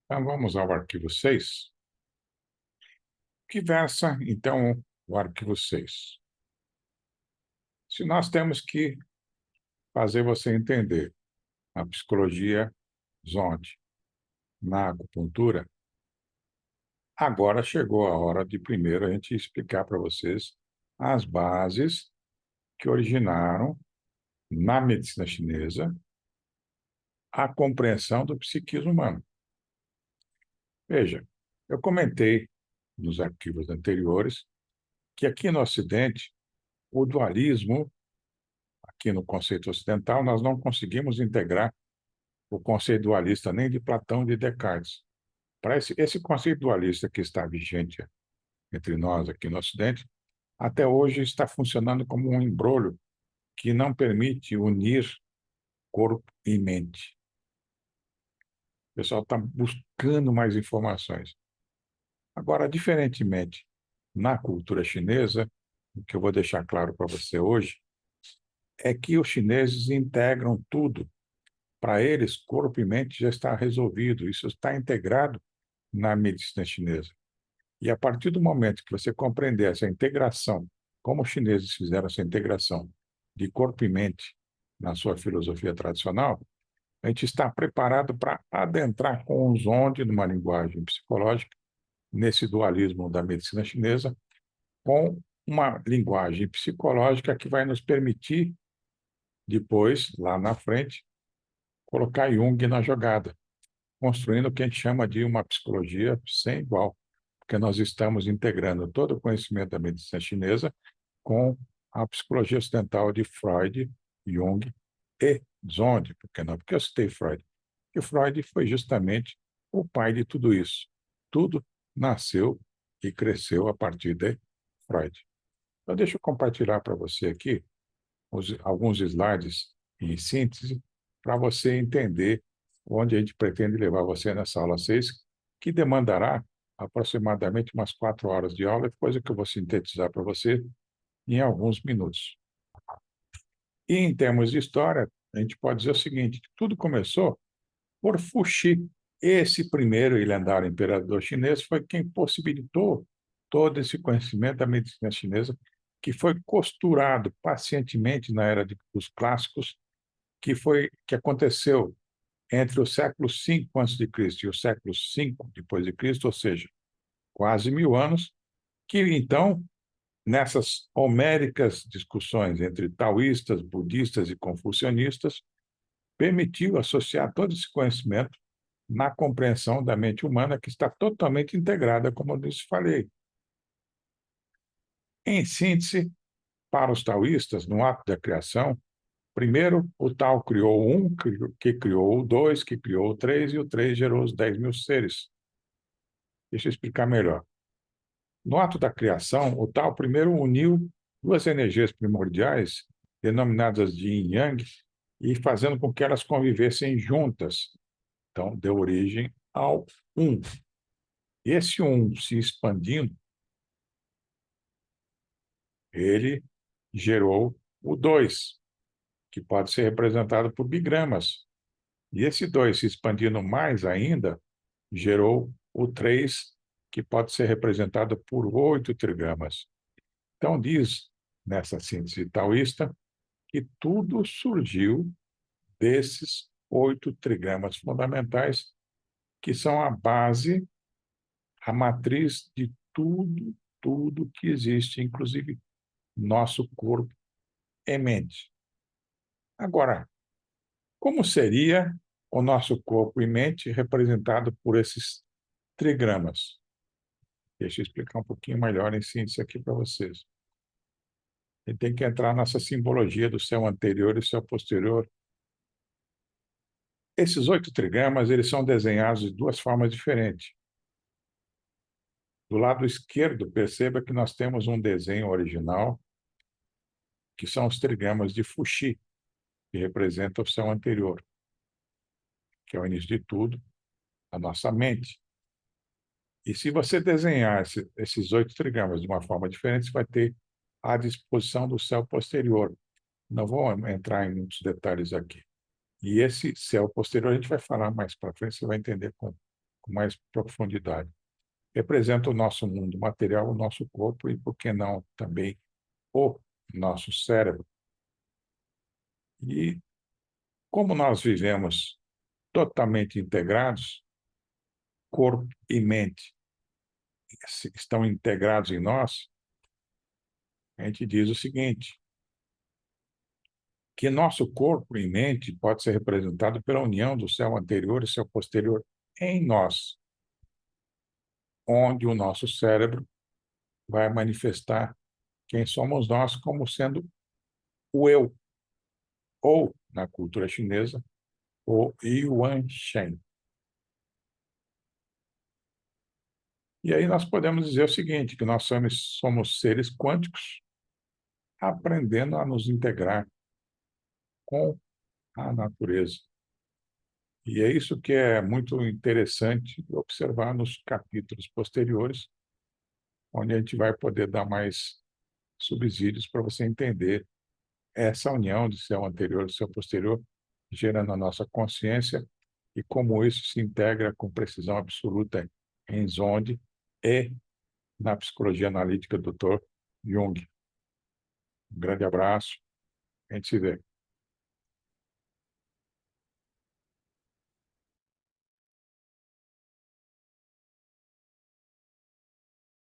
Então, vamos ao arquivo 6, que versa, então, o arquivo 6. Se nós temos que fazer você entender a psicologia zonde na acupuntura, agora chegou a hora de primeiro a gente explicar para vocês as bases que originaram, na medicina chinesa, a compreensão do psiquismo humano. Veja, eu comentei nos arquivos anteriores que aqui no Ocidente, o dualismo, aqui no conceito ocidental, nós não conseguimos integrar o conceito dualista nem de Platão nem de Descartes. Para esse conceito dualista que está vigente entre nós aqui no Ocidente, até hoje está funcionando como um embrolho que não permite unir corpo e mente. O pessoal está buscando mais informações. Agora, diferentemente na cultura chinesa, o que eu vou deixar claro para você hoje, é que os chineses integram tudo. Para eles, corpo e mente já está resolvido, isso está integrado na medicina chinesa. E a partir do momento que você compreender essa integração, como os chineses fizeram essa integração de corpo e mente na sua filosofia tradicional, a gente está preparado para adentrar com os onde numa linguagem psicológica, nesse dualismo da medicina chinesa, com uma linguagem psicológica que vai nos permitir, depois, lá na frente, colocar Jung na jogada, construindo o que a gente chama de uma psicologia sem igual, porque nós estamos integrando todo o conhecimento da medicina chinesa com a psicologia ocidental de Freud, Jung e Zonde. Por que não? Porque eu citei Freud. Porque Freud foi justamente o pai de tudo isso. Tudo nasceu e cresceu a partir de Freud. Então, deixa eu compartilhar para você aqui alguns slides em síntese para você entender onde a gente pretende levar você nessa aula 6, que demandará aproximadamente umas 4 horas de aula, coisa que eu vou sintetizar para você em alguns minutos. E em termos de história, a gente pode dizer o seguinte, que tudo começou por Fuxi. Esse primeiro e lendário imperador chinês foi quem possibilitou todo esse conhecimento da medicina chinesa, que foi costurado pacientemente na era dos clássicos, que aconteceu entre o século V a.C. e o século V depois de Cristo, ou seja, quase 1000 anos, que então, nessas homéricas discussões entre taoístas, budistas e confucionistas, permitiu associar todo esse conhecimento na compreensão da mente humana, que está totalmente integrada, como eu lhes falei. Em síntese, para os taoístas, no ato da criação, primeiro o Tao criou o um, que criou o dois, que criou o três, e o três gerou os 10.000 seres. Deixa eu explicar melhor. No ato da criação, o Tao primeiro uniu duas energias primordiais, denominadas de Yin e Yang, e fazendo com que elas convivessem juntas. Então, deu origem ao um. Esse um se expandindo, ele gerou o 2, que pode ser representado por bigramas. E esse 2 se expandindo mais ainda, gerou o 3, que pode ser representado por 8 trigramas. Então, diz nessa síntese taoísta que tudo surgiu desses 8 trigramas fundamentais, que são a base, a matriz de tudo que existe, inclusive nosso corpo e mente. Agora, como seria o nosso corpo e mente representado por esses trigramas? Deixa eu explicar um pouquinho melhor em síntese aqui para vocês. A gente tem que entrar nessa simbologia do céu anterior e céu posterior. Esses 8 trigramas, eles são desenhados de duas formas diferentes. Do lado esquerdo, perceba que nós temos um desenho original, que são os trigramas de Fuxi, que representa o céu anterior, que é o início de tudo, a nossa mente. E se você desenhar esses 8 trigramas de uma forma diferente, você vai ter a disposição do céu posterior. Não vou entrar em muitos detalhes aqui. E esse céu posterior a gente vai falar mais para frente, você vai entender com mais profundidade. Representa o nosso mundo material, o nosso corpo e, por que não, também o nosso cérebro. E como nós vivemos totalmente integrados, corpo e mente estão integrados em nós, a gente diz o seguinte, que nosso corpo e mente pode ser representado pela união do céu anterior e céu posterior em nós, onde o nosso cérebro vai manifestar quem somos nós como sendo o eu, ou, na cultura chinesa, o Yuan Shen. E aí nós podemos dizer o seguinte, que nós somos seres quânticos aprendendo a nos integrar com a natureza. E é isso que é muito interessante observar nos capítulos posteriores, onde a gente vai poder dar mais subsídios para você entender essa união de céu anterior e céu posterior, gerando a nossa consciência e como isso se integra com precisão absoluta em Zond e na psicologia analítica do Dr. Jung. Um grande abraço, a gente se vê.